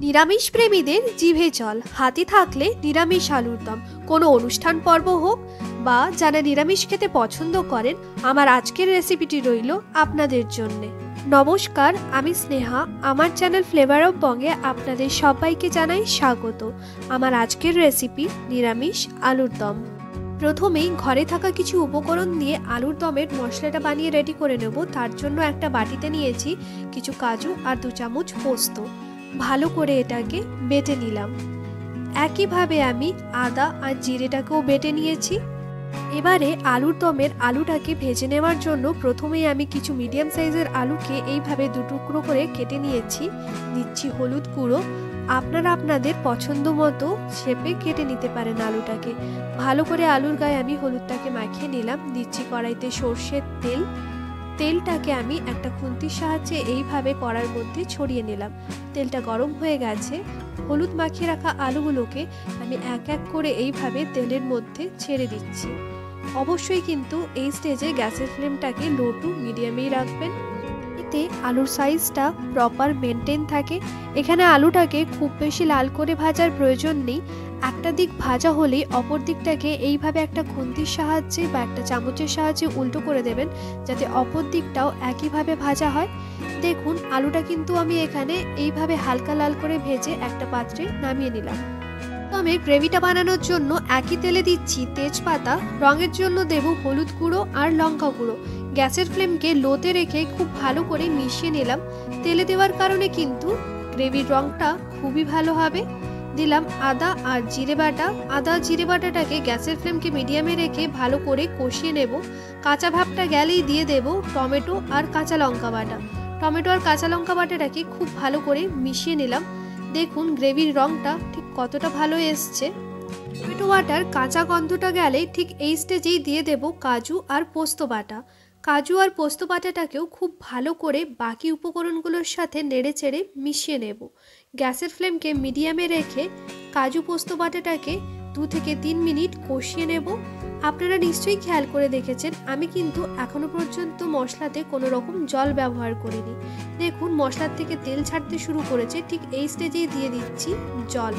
নিরামিষ প্রেমীদের জিভে জল, হাতে থাকলে নিরামিষ আলুর দম। কোনো অনুষ্ঠান পর্ব হোক বা যারা নিরামিষ খেতে পছন্দ করেন, আমার আজকের রেসিপিটি রইল আপনাদের জন্যে। নমস্কার, আমি স্নেহা। আমার চ্যানেল ফ্লেভার অফ বঙ্গে আপনাদের সবাইকে জানাই স্বাগত। আমার আজকের রেসিপি নিরামিষ আলুর দম। প্রথমেই ঘরে থাকা কিছু উপকরণ দিয়ে আলুর দমের মশলাটা বানিয়ে রেডি করে নেব। তার জন্য একটা বাটিতে নিয়েছি কিছু কাজু আর 2 চামচ পোস্ত। ভালো করে এটাকে বেটে নিলাম। একইভাবে আমি আদা আর জিরেটাকেও বেটে নিয়েছি। এবারে আলুর দমের আলুটাকে ভেজে নেওয়ার জন্য প্রথমেই আমি কিছু মিডিয়াম সাইজের আলুকে এইভাবে 2 টুকরো করে কেটে নিয়েছি। দিচ্ছি হলুদ গুঁড়ো। আপনারা আপনাদের পছন্দ মতো শেপে কেটে নিতে পারেন আলুটাকে। ভালো করে আলুর গায়ে আমি হলুদটাকে মাখিয়ে নিলাম। দিচ্ছি কড়াইতে সর্ষের তেল। তেলটাকে আমি একটা খুন্তির সাহায্যে এইভাবে কড়াইয়ের মধ্যে ছড়িয়ে নিলাম। তেলটা গরম হয়ে গেছে। হলুদ মাখিয়ে রাখা আলুগুলোকে আমি এক এক করে এইভাবে তেলের মধ্যে ছেড়ে দিচ্ছি। অবশ্যই কিন্তু এই স্টেজে গ্যাসের ফ্লেমটাকে লো টু মিডিয়ামেই রাখবেন, এতে আলুর সাইজটা প্রপার মেনটেন থাকে। এখানে আলুটাকে খুব বেশি লাল করে ভাজার প্রয়োজন নেই। একটা দিক ভাজা হলেই অপর দিকটাকে এইভাবে একটা খুন্তির সাহায্যে বা একটা চামচের সাহায্যে উল্টো করে দেবেন, যাতে অপর দিকটাও একইভাবে ভাজা হয়। দেখুন, আলুটা কিন্তু আমি এখানে এইভাবে হালকা লাল করে ভেজে একটা পাত্রে নামিয়ে নিলাম। আমি গ্রেভিটা বানানোর জন্য একই তেলে দিচ্ছি তেজপাতা, রঙের জন্য দেব হলুদ গুঁড়ো আর লঙ্কা গুঁড়ো। গ্যাসের ফ্লেমকে লোতে রেখে খুব ভালো করে মিশিয়ে নিলাম। তেলে দেওয়ার কারণে কিন্তু গ্রেভির রঙটা খুবই ভালো হবে। দিলাম আদা আর জিরে বাটা। আদা জিরে বাটাটাকে গ্যাসের ফ্লেমকে মিডিয়ামে রেখে ভালো করে কষিয়ে নেব। কাঁচা ভাবটা গেলেই দিয়ে দেব টমেটো আর কাঁচা লঙ্কা বাটা। টমেটো আর কাঁচা লঙ্কা বাটাটাকে খুব ভালো করে মিশিয়ে নিলাম। দেখুন গ্রেভির রঙটা ঠিক কতটা ভালো এসছে। টমেটো বাটার কাঁচা গন্ধটা গেলে ঠিক এই স্টেজেই দিয়ে দেব কাজু আর পোস্ত বাটা। কাজু আর পোস্ত বাটাটাকেও খুব ভালো করে বাকি উপকরণগুলোর সাথে নেড়েচেড়ে মিশিয়ে নেব। গ্যাসের ফ্লেমকে মিডিয়ামে রেখে কাজু পোস্ত বাটাটাকে 2 থেকে 3 মিনিট কষিয়ে নেব। আপনারা নিশ্চয়ই খেয়াল করে দেখেছেন, আমি কিন্তু এখনো পর্যন্ত মশলাতে কোনো রকম জল ব্যবহার করিনি। দেখুন মশলার থেকে তেল ছাড়তে শুরু করেছে। ঠিক এই স্টেজেই দিয়ে দিচ্ছি জল।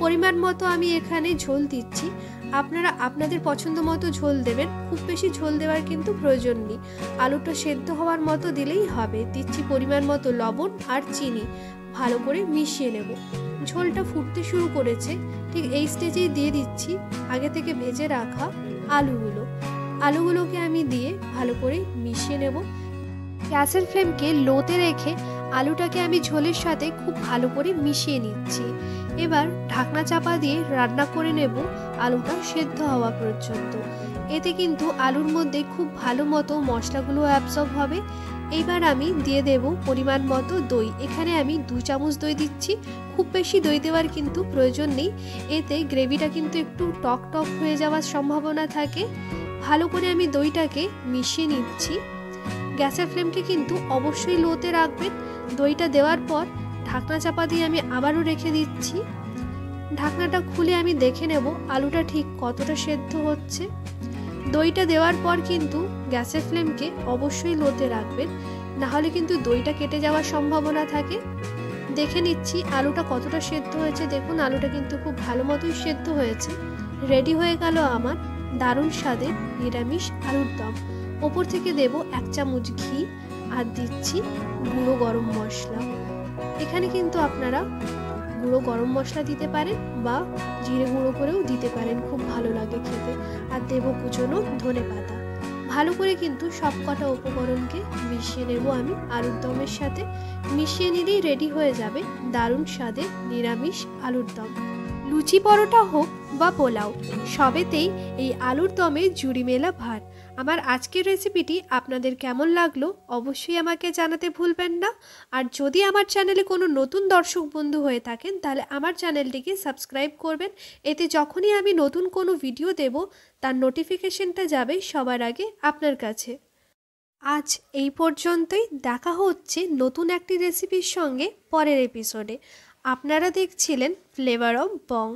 পরিমাণ মতো আমি এখানে ঝোল দিচ্ছি। আপনারা আপনাদের পছন্দ মতো ঝোল দেবেন। খুব বেশি ঝোল দেওয়ার কিন্তু প্রয়োজন নেই। আলুটা সেদ্ধ হওয়ার মতো দিলেই হবে। দিচ্ছি পরিমাণ মতো লবণ আর চিনি। ভালো করে মিশিয়ে নেব। ঝোলটা ফুটতে শুরু করেছে। ঠিক এই স্টেজেই দিয়ে দিচ্ছি আগে থেকে ভেজে রাখা আলুগুলোকে আমি দিয়ে ভালো করে মিশিয়ে নেব। গ্যাসের ফ্লেমকে লোতে রেখে আলুটাকে আমি ঝোলের সাথে খুব ভালো করে মিশিয়ে নিচ্ছি। এবার ঢাকনা চাপা দিয়ে রান্না করে নেব আলুটা সেদ্ধ হওয়া পর্যন্ত। এতে কিন্তু আলুর মধ্যে খুব ভালো মতো মশলাগুলো অ্যাবসর্ব হবে। এইবার আমি দিয়ে দেব পরিমাণ মতো দই। এখানে আমি 2 চামচ দই দিচ্ছি। খুব বেশি দই দেওয়ার কিন্তু প্রয়োজন নেই। এতে গ্রেভিটা কিন্তু একটু টক টক হয়ে যাওয়ার সম্ভাবনা থাকে। ভালো করে আমি দইটাকে মিশিয়ে নিচ্ছি। গ্যাসের ফ্লেমকে কিন্তু অবশ্যই লোতে রাখবেন। দইটা দেওয়ার পর ঢাকনা চাপা দিয়ে আমি আবারও রেখে দিচ্ছি। ঢাকনাটা খুলে আমি দেখে নেব আলুটা ঠিক কতটা সেদ্ধ হচ্ছে। দইটা দেওয়ার পর কিন্তু গ্যাসের ফ্লেমকে অবশ্যই লোতে রাখবেন, না হলে কিন্তু দইটা কেটে যাওয়ার সম্ভাবনা থাকে। দেখে নিচ্ছি আলুটা কতটা সেদ্ধ হয়েছে। দেখুন আলুটা কিন্তু খুব ভালো মতোই সেদ্ধ হয়েছে। রেডি হয়ে গেল আমার দারুণ স্বাদের নিরামিষ আলুর দম। ওপর থেকে দেব 1 চামচ ঘি আর দিচ্ছি গুঁড়ো গরম মশলা। এখানে কিন্তু আপনারা গুঁড়ো গরম মশলা দিতে পারেন বা জিরে গুঁড়ো করেও দিতে পারেন, খুব ভালো লাগে খেতে। আর দেব কুচনো ধনেপাতা। ভালো করে কিন্তু সব কটা উপকরণকে মিশিয়ে নেব আমি আলুর দমের সাথে। মিশিয়ে নিলেই রেডি হয়ে যাবে দারুণ স্বাদের নিরামিষ আলুর দম। লুচি পরোটা হোক বা পোলাও, সবেতেই এই আলুর দমে জুড়ি মেলা ভার। আমার আজকের রেসিপিটি আপনাদের কেমন লাগলো অবশ্যই আমাকে জানাতে ভুলবেন না। আর যদি আমার চ্যানেলে কোনো নতুন দর্শক বন্ধু হয়ে থাকেন তাহলে আমার চ্যানেলটিকে সাবস্ক্রাইব করবেন। এতে যখনই আমি নতুন কোনো ভিডিও দেব তার নোটিফিকেশনটা যাবে সবার আগে আপনার কাছে। আজ এই পর্যন্তই। দেখা হচ্ছে নতুন একটি রেসিপির সঙ্গে পরের এপিসোডে। আপনারা দেখছিলেন ফ্লেভার অফ বং।